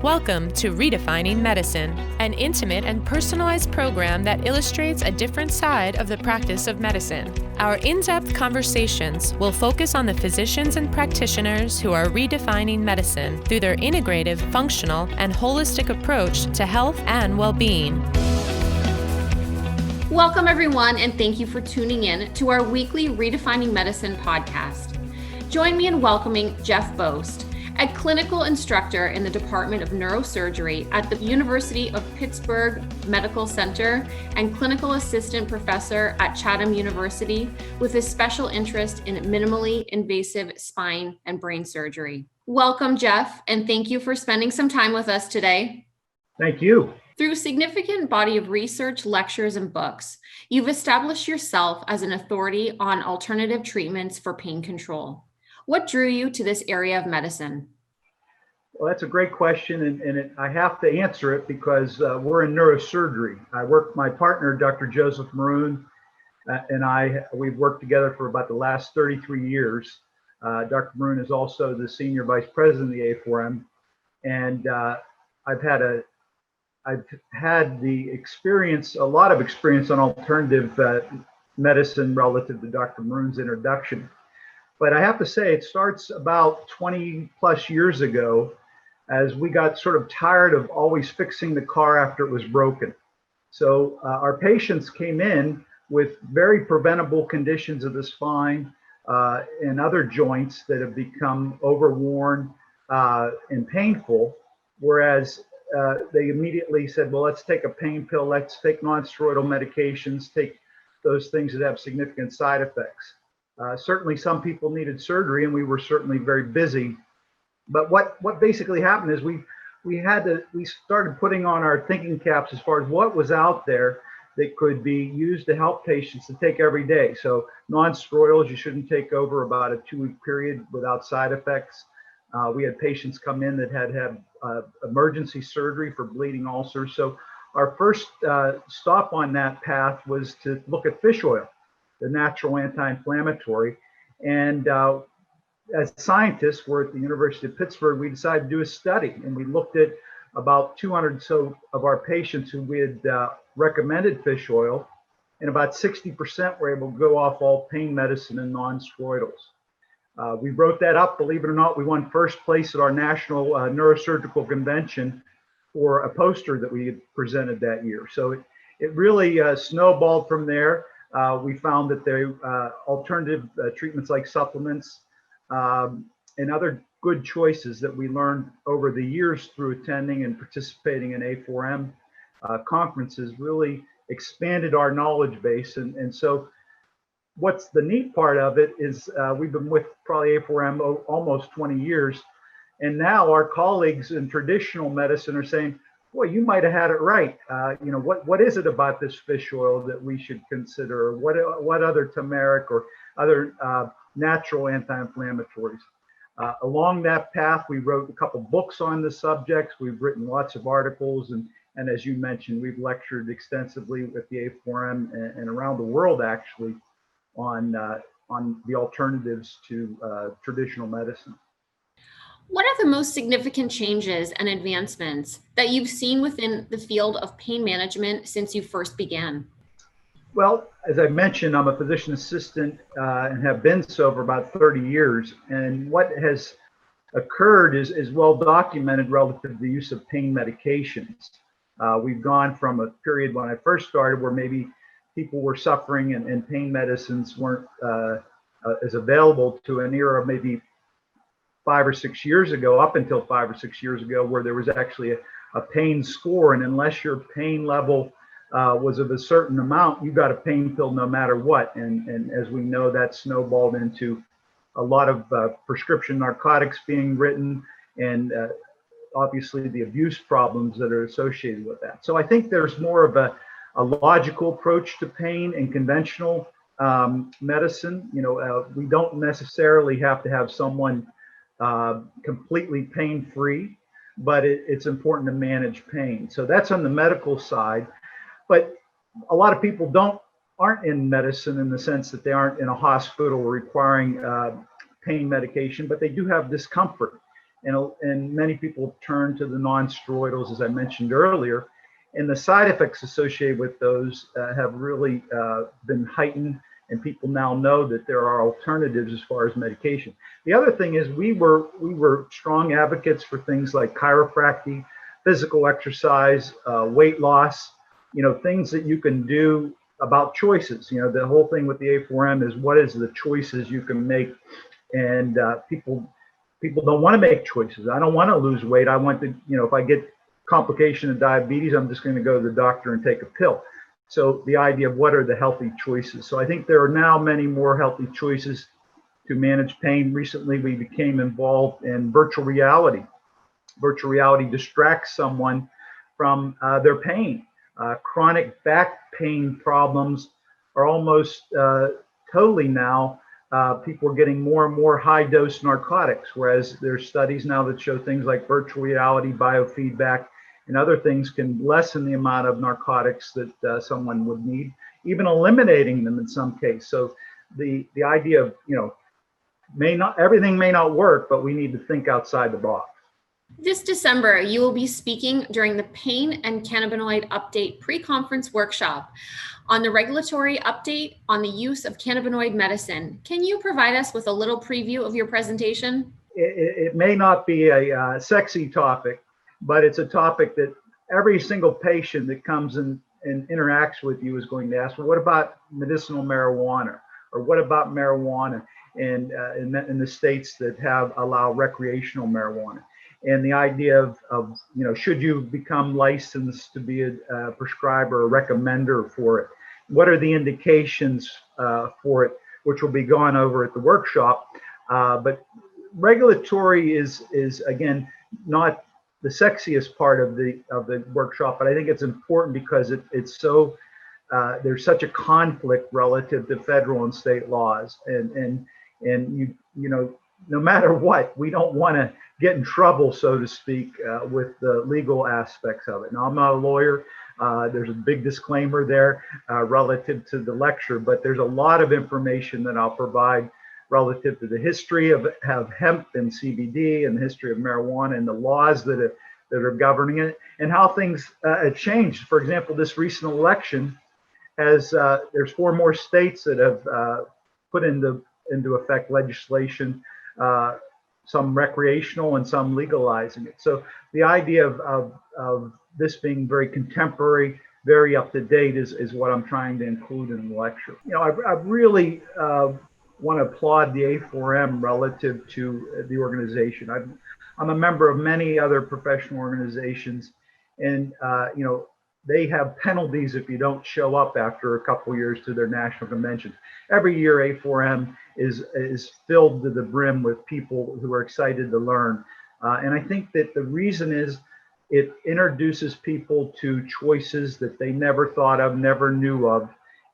Welcome to Redefining Medicine, an intimate and personalized program that illustrates a different side of the practice of medicine. Our in-depth conversations will focus on the physicians and practitioners who are redefining medicine through their integrative, functional, and holistic approach to health and well-being. Welcome, everyone, and thank you for tuning in to our weekly Redefining Medicine podcast. Join me in welcoming Jeff Bost, a clinical instructor in the Department of Neurosurgery at the University of Pittsburgh Medical Center and clinical assistant professor at Chatham University with a special interest in minimally invasive spine and brain surgery. Welcome, Jeff, and thank you for spending some time with us today. Thank you. Through a significant body of research, lectures, and books, you've established yourself as an authority on alternative treatments for pain control. What drew you to this area of medicine? Well, that's a great question, and I have to answer it because we're in neurosurgery. My partner, Dr. Joseph Maroon, and we've worked together for about the last 33 years. Dr. Maroon is also the senior vice president of the A4M, and I've had the experience, a lot of experience on alternative medicine relative to Dr. Maroon's introduction. But I have to say, it starts about 20 plus years ago as we got sort of tired of always fixing the car after it was broken. So our patients came in with very preventable conditions of the spine and other joints that have become overworn and painful, whereas they immediately said, well, let's take a pain pill, let's take non-steroidal medications, take those things that have significant side effects. Certainly some people needed surgery, and we were certainly very busy. But what basically happened is we started putting on our thinking caps as far as what was out there that could be used to help patients to take every day. So non-steroidals, you shouldn't take over about a 2-week period without side effects. We had patients come in that had emergency surgery for bleeding ulcers. So our first stop on that path was to look at fish oil, the natural anti-inflammatory. And as scientists, we're at the University of Pittsburgh, we decided to do a study, and we looked at about 200 or so of our patients who we had recommended fish oil, and about 60% were able to go off all pain medicine and non-steroidals. We wrote that up, believe it or not. We won first place at our National Neurosurgical Convention for a poster that we had presented that year. So it really snowballed from there. We found that there alternative treatments like supplements and other good choices that we learned over the years through attending and participating in A4M conferences really expanded our knowledge base. And so what's the neat part of it is we've been with probably A4M almost 20 years. And now our colleagues in traditional medicine are saying, boy, you might have had it right. What is it about this fish oil that we should consider? What other turmeric or other natural anti-inflammatories? Along that path, we wrote a couple books on the subjects. We've written lots of articles, and as you mentioned, we've lectured extensively with the A4M and around the world actually on the alternatives to traditional medicine. What are the most significant changes and advancements that you've seen within the field of pain management since you first began? Well, as I mentioned, I'm a physician assistant and have been so for about 30 years. And what has occurred is well documented relative to the use of pain medications. We've gone from a period when I first started where maybe people were suffering and pain medicines weren't as available, to an era maybe 5 or 6 years ago, up until 5 or 6 years ago, where there was actually a pain score. And unless your pain level was of a certain amount, you got a pain pill no matter what. And as we know, that snowballed into a lot of prescription narcotics being written, and obviously the abuse problems that are associated with that. So I think there's more of a logical approach to pain and conventional medicine. We don't necessarily have to have someone completely pain-free, but it's important to manage pain. So that's on the medical side. But a lot of people aren't in medicine in the sense that they aren't in a hospital requiring pain medication, but they do have discomfort. and many people turn to the non-steroidals, as I mentioned earlier, and the side effects associated with those have really been heightened, and people now know that there are alternatives as far as medication. The other thing is we were strong advocates for things like chiropractic, physical exercise, weight loss, things that you can do about choices. The whole thing with the A4M is what is the choices you can make, and people don't want to make choices. I don't want to lose weight. I want to, if I get complication of diabetes, I'm just going to go to the doctor and take a pill. So the idea of what are the healthy choices. So I think there are now many more healthy choices to manage pain. Recently, we became involved in virtual reality. Virtual reality distracts someone from their pain. Chronic back pain problems are almost totally now, people are getting more and more high dose narcotics, whereas there's studies now that show things like virtual reality, biofeedback, and other things can lessen the amount of narcotics that someone would need, even eliminating them in some case. So the idea of, everything may not work, but we need to think outside the box. This December, you will be speaking during the Pain and Cannabinoid Update pre-conference workshop on the regulatory update on the use of cannabinoid medicine. Can you provide us with a little preview of your presentation? It may not be a sexy topic, but it's a topic that every single patient that comes in and interacts with you is going to ask, well, what about medicinal marijuana? Or what about marijuana in the states that allow recreational marijuana? And the idea of should you become licensed to be a prescriber or recommender for it? What are the indications for it, which will be gone over at the workshop? But regulatory is again not the sexiest part of the workshop, but I think it's important because it's so there's such a conflict relative to federal and state laws, and no matter what, we don't want to get in trouble, so to speak, with the legal aspects of it. Now, I'm not a lawyer. There's a big disclaimer there relative to the lecture, but there's a lot of information that I'll provide relative to the history of hemp and CBD and the history of marijuana and the laws that are governing it and how things have changed. For example, this recent election has, there's 4 more states that have put into effect legislation, some recreational and some legalizing it. So the idea of this being very contemporary, very up to date is what I'm trying to include in the lecture. I really want to applaud the A4M relative to the organization. I'm a member of many other professional organizations, and they have penalties if you don't show up after a couple of years to their national conventions. Every year, A4M is filled to the brim with people who are excited to learn. And I think that the reason is it introduces people to choices that they never thought of, never knew of.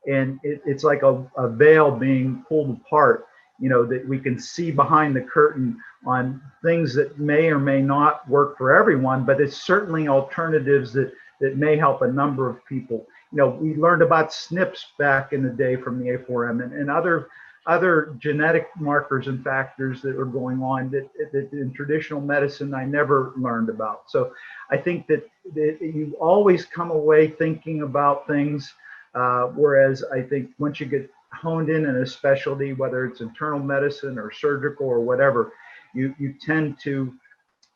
And it's like a veil being pulled apart, that we can see behind the curtain on things that may or may not work for everyone, but it's certainly alternatives that may help a number of people. We learned about SNPs back in the day from the A4M and other genetic markers and factors that are going on that in traditional medicine I never learned about. So I think that you always come away thinking about things, whereas I think once you get honed in a specialty, whether it's internal medicine or surgical or whatever, you tend to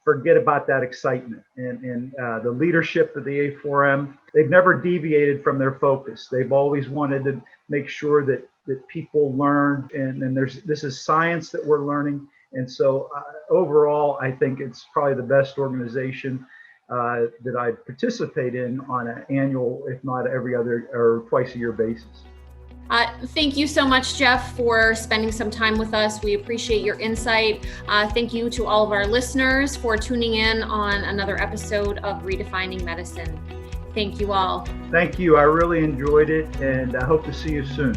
forget about that excitement. And the leadership of the A4M, they've never deviated from their focus. They've always wanted to make sure that people learn, and this is science that we're learning. And so overall, I think it's probably the best organization that I participate in on an annual, if not every other or twice a year basis. Thank you so much, Jeff, for spending some time with us. We appreciate your insight. Thank you to all of our listeners for tuning in on another episode of Redefining Medicine. Thank you all. Thank you. I really enjoyed it, and I hope to see you soon.